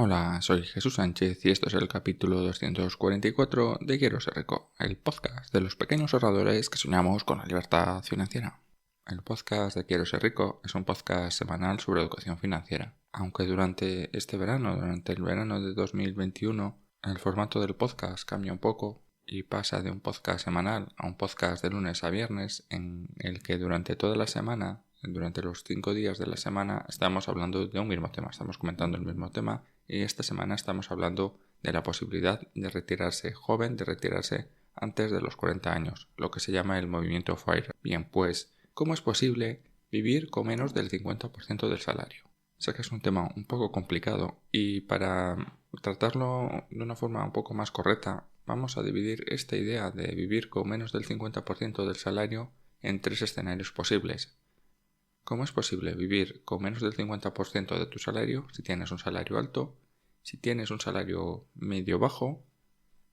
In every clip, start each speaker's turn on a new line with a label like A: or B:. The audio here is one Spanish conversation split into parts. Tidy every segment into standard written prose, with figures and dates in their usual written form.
A: Hola, soy Jesús Sánchez y esto es el capítulo 244 de Quiero ser rico, el podcast de los pequeños ahorradores que soñamos con la libertad financiera. El podcast de Quiero ser rico es un podcast semanal sobre educación financiera. Aunque durante el verano de 2021, el formato del podcast cambia un poco y pasa de un podcast semanal a un podcast de lunes a viernes en el que durante toda la semana, durante los 5 días de la semana, estamos hablando de un mismo tema, estamos comentando el mismo tema. Y esta semana estamos hablando de la posibilidad de retirarse joven, de retirarse antes de los 40 años, lo que se llama el movimiento FIRE. Bien, pues, ¿cómo es posible vivir con menos del 50% del salario? Sé que es un tema un poco complicado y para tratarlo de una forma un poco más correcta, vamos a dividir esta idea de vivir con menos del 50% del salario en 3 escenarios posibles. ¿Cómo es posible vivir con menos del 50% de tu salario si tienes un salario alto, si tienes un salario medio bajo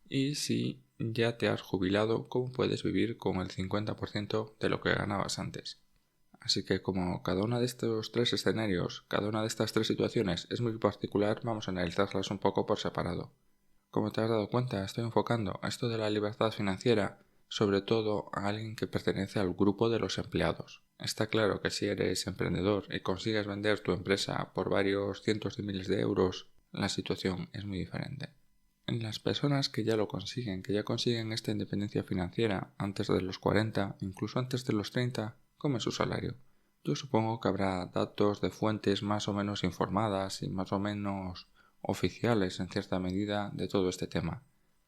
A: y si ya te has jubilado, cómo puedes vivir con el 50% de lo que ganabas antes? Así que como cada uno de estos 3 escenarios, cada una de estas 3 situaciones es muy particular, vamos a analizarlas un poco por separado. Como te has dado cuenta, estoy enfocando esto de la libertad financiera sobre todo a alguien que pertenece al grupo de los empleados. Está claro que si eres emprendedor y consigues vender tu empresa por varios cientos de miles de euros, la situación es muy diferente. En las personas que ya lo consiguen, que ya consiguen esta independencia financiera antes de los 40, incluso antes de los 30, ¿cómo es su salario? Yo supongo que habrá datos de fuentes más o menos informadas y más o menos oficiales en cierta medida de todo este tema.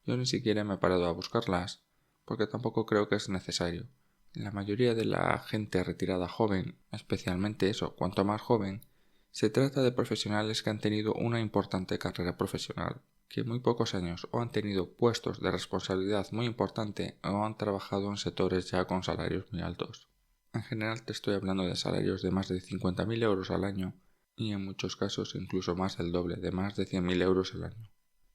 A: Yo ni siquiera me he parado a buscarlas, porque tampoco creo que es necesario. La mayoría de la gente retirada joven, especialmente eso, cuanto más joven, se trata de profesionales que han tenido una importante carrera profesional, que en muy pocos años o han tenido puestos de responsabilidad muy importante o han trabajado en sectores ya con salarios muy altos. En general te estoy hablando de salarios de más de 50.000 euros al año y en muchos casos incluso más del doble, de más de 100.000 euros al año.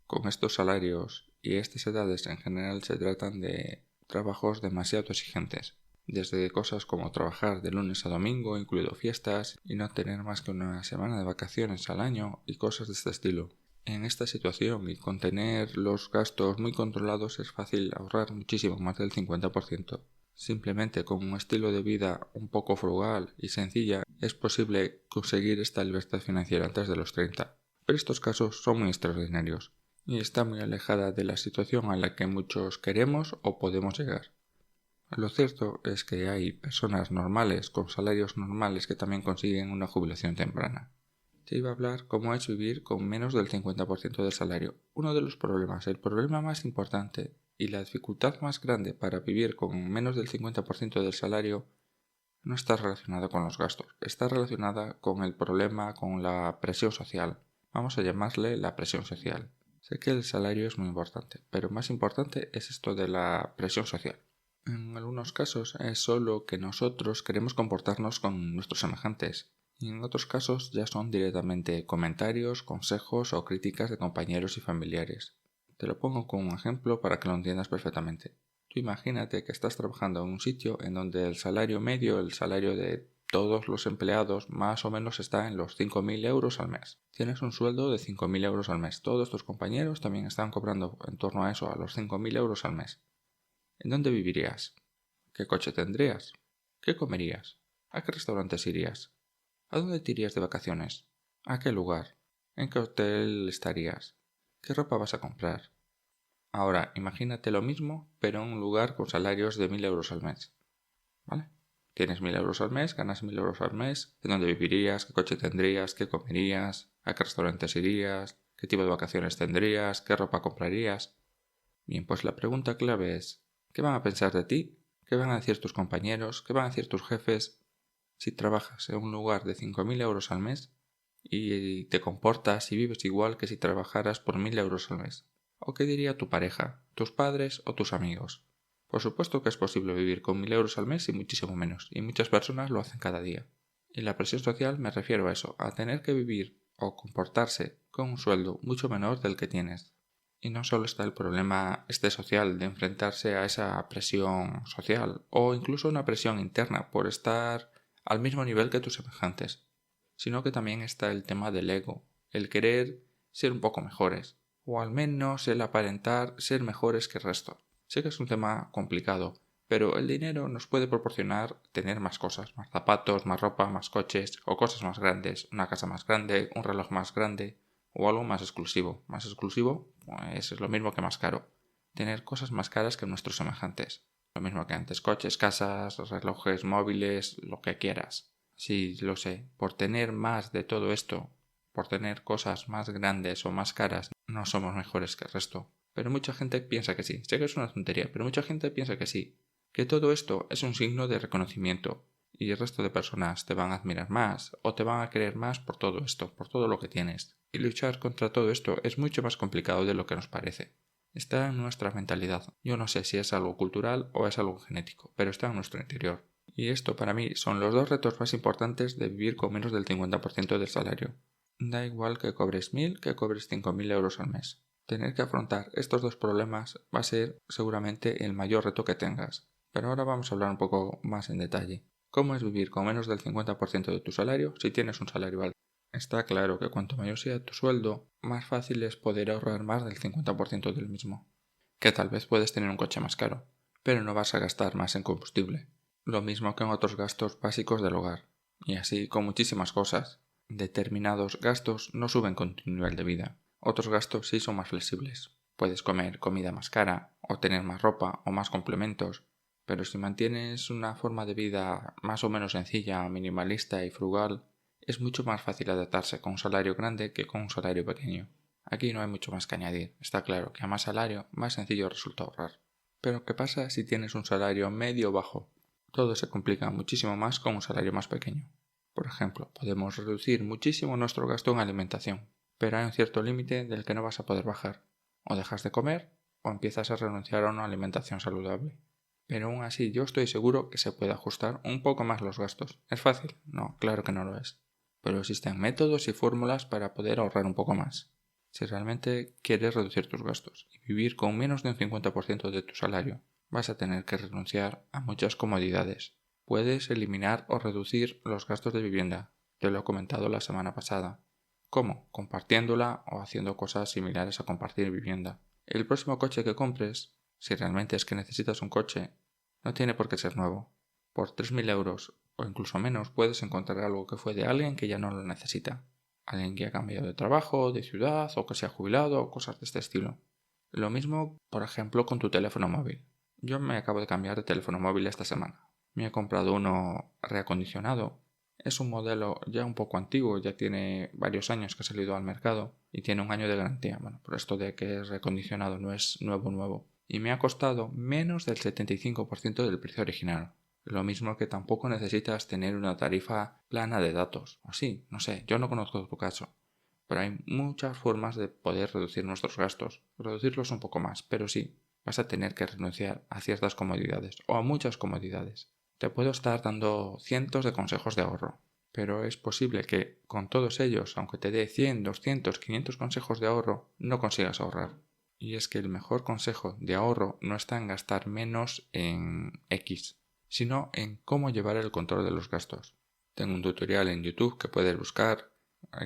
A: Con estos salarios y estas edades en general se tratan de trabajos demasiado exigentes, desde cosas como trabajar de lunes a domingo, incluido fiestas, y no tener más que una semana de vacaciones al año y cosas de este estilo. En esta situación y con tener los gastos muy controlados es fácil ahorrar muchísimo más del 50%. Simplemente con un estilo de vida un poco frugal y sencilla es posible conseguir esta libertad financiera antes de los 30. Pero estos casos son muy extraordinarios y está muy alejada de la situación a la que muchos queremos o podemos llegar. Lo cierto es que hay personas normales con salarios normales que también consiguen una jubilación temprana. Te iba a hablar cómo es vivir con menos del 50% del salario. Uno de los problemas, el problema más importante y la dificultad más grande para vivir con menos del 50% del salario no está relacionada con los gastos, está relacionada con el problema, con la presión social. Vamos a llamarle la presión social. Sé que el salario es muy importante, pero más importante es esto de la presión social. En algunos casos es solo que nosotros queremos comportarnos con nuestros semejantes, y en otros casos ya son directamente comentarios, consejos o críticas de compañeros y familiares. Te lo pongo como un ejemplo para que lo entiendas perfectamente. Tú imagínate que estás trabajando en un sitio en donde el salario medio, el salario de todos los empleados, más o menos está en los 5.000 euros al mes. Tienes un sueldo de 5.000 euros al mes. Todos tus compañeros también están cobrando en torno a eso, a los 5.000 euros al mes. ¿En dónde vivirías? ¿Qué coche tendrías? ¿Qué comerías? ¿A qué restaurantes irías? ¿A dónde te irías de vacaciones? ¿A qué lugar? ¿En qué hotel estarías? ¿Qué ropa vas a comprar? Ahora, imagínate lo mismo, pero en un lugar con salarios de 1.000 euros al mes. ¿Vale? Tienes 1.000 euros al mes, ganas 1.000 euros al mes. ¿En dónde vivirías? ¿Qué coche tendrías? ¿Qué comerías? ¿A qué restaurantes irías? ¿Qué tipo de vacaciones tendrías? ¿Qué ropa comprarías? Bien, pues la pregunta clave es, ¿qué van a pensar de ti? ¿Qué van a decir tus compañeros? ¿Qué van a decir tus jefes si trabajas en un lugar de 5.000 euros al mes y te comportas y vives igual que si trabajaras por 1.000 euros al mes? ¿O qué diría tu pareja, tus padres o tus amigos? Por supuesto que es posible vivir con 1.000 euros al mes y muchísimo menos, y muchas personas lo hacen cada día. Y la presión social me refiero a eso, a tener que vivir o comportarse con un sueldo mucho menor del que tienes. Y no solo está el problema social de enfrentarse a esa presión social o incluso una presión interna por estar al mismo nivel que tus semejantes, sino que también está el tema del ego, el querer ser un poco mejores, o al menos el aparentar ser mejores que el resto. Sé que es un tema complicado, pero el dinero nos puede proporcionar tener más cosas, más zapatos, más ropa, más coches o cosas más grandes, una casa más grande, un reloj más grande o algo más exclusivo. Más exclusivo, pues es lo mismo que más caro. Tener cosas más caras que nuestros semejantes. Lo mismo que antes, coches, casas, relojes móviles, lo que quieras. Sí, lo sé, por tener más de todo esto, por tener cosas más grandes o más caras, no somos mejores que el resto. Pero mucha gente piensa que sí. Sé que es una tontería, pero mucha gente piensa que sí. Que todo esto es un signo de reconocimiento y el resto de personas te van a admirar más o te van a querer más por todo esto, por todo lo que tienes. Y luchar contra todo esto es mucho más complicado de lo que nos parece. Está en nuestra mentalidad. Yo no sé si es algo cultural o es algo genético, pero está en nuestro interior. Y esto para mí son los dos retos más importantes de vivir con menos del 50% del salario. Da igual que cobres 1.000 que cobres 5.000 euros al mes. Tener que afrontar estos dos problemas va a ser seguramente el mayor reto que tengas. Pero ahora vamos a hablar un poco más en detalle. ¿Cómo es vivir con menos del 50% de tu salario si tienes un salario alto? Está claro que cuanto mayor sea tu sueldo, más fácil es poder ahorrar más del 50% del mismo. Que tal vez puedes tener un coche más caro, pero no vas a gastar más en combustible. Lo mismo que en otros gastos básicos del hogar. Y así con muchísimas cosas. Determinados gastos no suben con tu nivel de vida. Otros gastos sí son más flexibles. Puedes comer comida más cara, o tener más ropa o más complementos, pero si mantienes una forma de vida más o menos sencilla, minimalista y frugal, es mucho más fácil adaptarse con un salario grande que con un salario pequeño. Aquí no hay mucho más que añadir. Está claro que a más salario, más sencillo resulta ahorrar. Pero ¿qué pasa si tienes un salario medio o bajo? Todo se complica muchísimo más con un salario más pequeño. Por ejemplo, podemos reducir muchísimo nuestro gasto en alimentación, pero hay un cierto límite del que no vas a poder bajar. O dejas de comer o empiezas a renunciar a una alimentación saludable. Pero aún así yo estoy seguro que se puede ajustar un poco más los gastos. ¿Es fácil? No, claro que no lo es. Pero existen métodos y fórmulas para poder ahorrar un poco más. Si realmente quieres reducir tus gastos y vivir con menos de un 50% de tu salario, vas a tener que renunciar a muchas comodidades. Puedes eliminar o reducir los gastos de vivienda. Te lo he comentado la semana pasada. ¿Cómo? Compartiéndola o haciendo cosas similares a compartir vivienda. El próximo coche que compres, si realmente es que necesitas un coche, no tiene por qué ser nuevo. Por 3.000 euros o incluso menos puedes encontrar algo que fue de alguien que ya no lo necesita. Alguien que ha cambiado de trabajo, de ciudad o que se ha jubilado o cosas de este estilo. Lo mismo, por ejemplo, con tu teléfono móvil. Yo me acabo de cambiar de teléfono móvil esta semana. Me he comprado uno reacondicionado. Es un modelo ya un poco antiguo, ya tiene varios años que ha salido al mercado y tiene 1 año de garantía. Bueno, por esto de que es reacondicionado, no es nuevo. Y me ha costado menos del 75% del precio original. Lo mismo que tampoco necesitas tener una tarifa plana de datos. O sí, no sé, yo no conozco tu caso. Pero hay muchas formas de poder reducir nuestros gastos. Reducirlos un poco más, pero sí, vas a tener que renunciar a ciertas comodidades o a muchas comodidades. Te puedo estar dando cientos de consejos de ahorro, pero es posible que con todos ellos, aunque te dé 100, 200, 500 consejos de ahorro, no consigas ahorrar. Y es que el mejor consejo de ahorro no está en gastar menos en X, sino en cómo llevar el control de los gastos. Tengo un tutorial en YouTube que puedes buscar,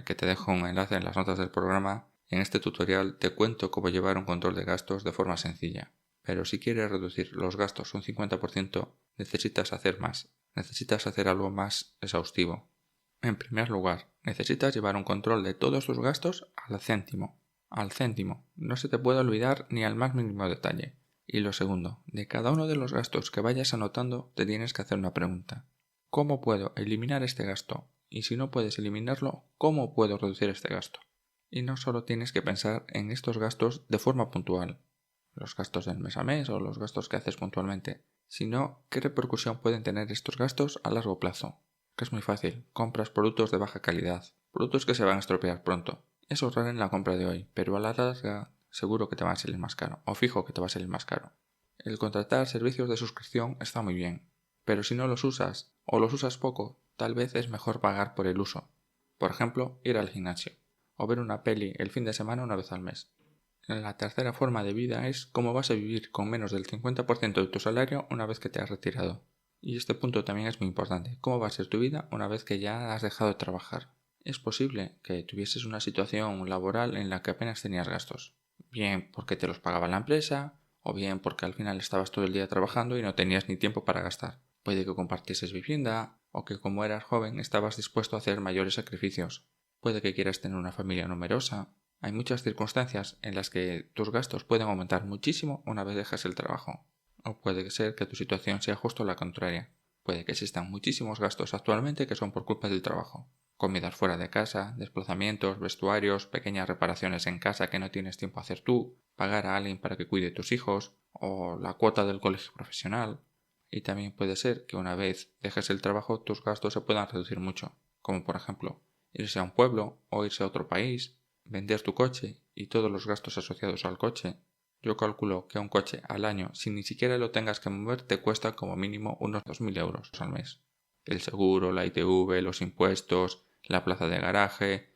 A: que te dejo un enlace en las notas del programa. En este tutorial te cuento cómo llevar un control de gastos de forma sencilla. Pero si quieres reducir los gastos un 50%, necesitas hacer más. Necesitas hacer algo más exhaustivo. En primer lugar, necesitas llevar un control de todos tus gastos al céntimo. Al céntimo. No se te puede olvidar ni al más mínimo detalle. Y lo segundo, de cada uno de los gastos que vayas anotando te tienes que hacer una pregunta. ¿Cómo puedo eliminar este gasto? Y si no puedes eliminarlo, ¿cómo puedo reducir este gasto? Y no solo tienes que pensar en estos gastos de forma puntual, los gastos del mes a mes o los gastos que haces puntualmente, sino qué repercusión pueden tener estos gastos a largo plazo. Que es muy fácil, compras productos de baja calidad, productos que se van a estropear pronto. Es ahorrar en la compra de hoy, pero a la larga seguro que te va a salir más caro, o fijo que te va a salir más caro. El contratar servicios de suscripción está muy bien, pero si no los usas o los usas poco, tal vez es mejor pagar por el uso. Por ejemplo, ir al gimnasio o ver una peli el fin de semana una vez al mes. La tercera forma de vida es cómo vas a vivir con menos del 50% de tu salario una vez que te has retirado. Y este punto también es muy importante. ¿Cómo va a ser tu vida una vez que ya has dejado de trabajar? Es posible que tuvieses una situación laboral en la que apenas tenías gastos, bien porque te los pagaba la empresa, o bien porque al final estabas todo el día trabajando y no tenías ni tiempo para gastar. Puede que compartieses vivienda, o que como eras joven estabas dispuesto a hacer mayores sacrificios. Puede que quieras tener una familia numerosa. Hay muchas circunstancias en las que tus gastos pueden aumentar muchísimo una vez dejas el trabajo. O puede ser que tu situación sea justo la contraria. Puede que existan muchísimos gastos actualmente que son por culpa del trabajo. Comidas fuera de casa, desplazamientos, vestuarios, pequeñas reparaciones en casa que no tienes tiempo a hacer tú, pagar a alguien para que cuide tus hijos, o la cuota del colegio profesional. Y también puede ser que una vez dejes el trabajo tus gastos se puedan reducir mucho, como por ejemplo irse a un pueblo o irse a otro país, vender tu coche y todos los gastos asociados al coche. Yo calculo que un coche al año, sin ni siquiera lo tengas que mover, te cuesta como mínimo unos 2.000 euros al mes. El seguro, la ITV, los impuestos, la plaza de garaje,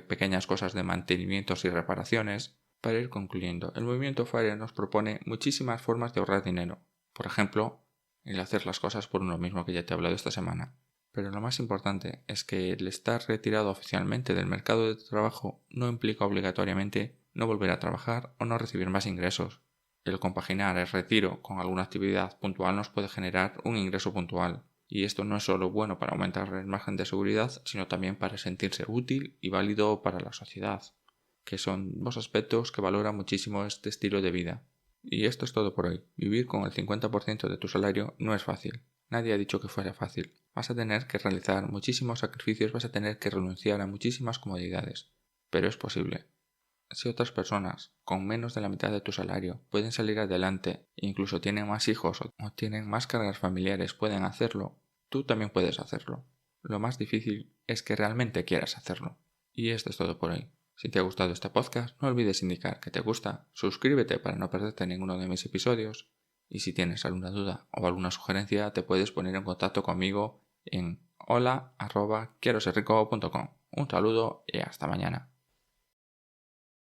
A: pequeñas cosas de mantenimientos y reparaciones. Para ir concluyendo, el movimiento FIRE nos propone muchísimas formas de ahorrar dinero. Por ejemplo, el hacer las cosas por uno mismo, que ya te he hablado esta semana. Pero lo más importante es que el estar retirado oficialmente del mercado de trabajo no implica obligatoriamente no volver a trabajar o no recibir más ingresos. El compaginar el retiro con alguna actividad puntual nos puede generar un ingreso puntual, y esto no es solo bueno para aumentar el margen de seguridad, sino también para sentirse útil y válido para la sociedad, que son dos aspectos que valora muchísimo este estilo de vida. Y esto es todo por hoy. Vivir con el 50% de tu salario no es fácil. Nadie ha dicho que fuera fácil. Vas a tener que realizar muchísimos sacrificios, vas a tener que renunciar a muchísimas comodidades. Pero es posible. Si otras personas, con menos de la mitad de tu salario, pueden salir adelante, e incluso tienen más hijos o tienen más cargas familiares, pueden hacerlo, tú también puedes hacerlo. Lo más difícil es que realmente quieras hacerlo. Y esto es todo por hoy. Si te ha gustado este podcast, no olvides indicar que te gusta, suscríbete para no perderte ninguno de mis episodios, y si tienes alguna duda o alguna sugerencia te puedes poner en contacto conmigo en hola@quieroserrico.com. Un saludo y hasta mañana.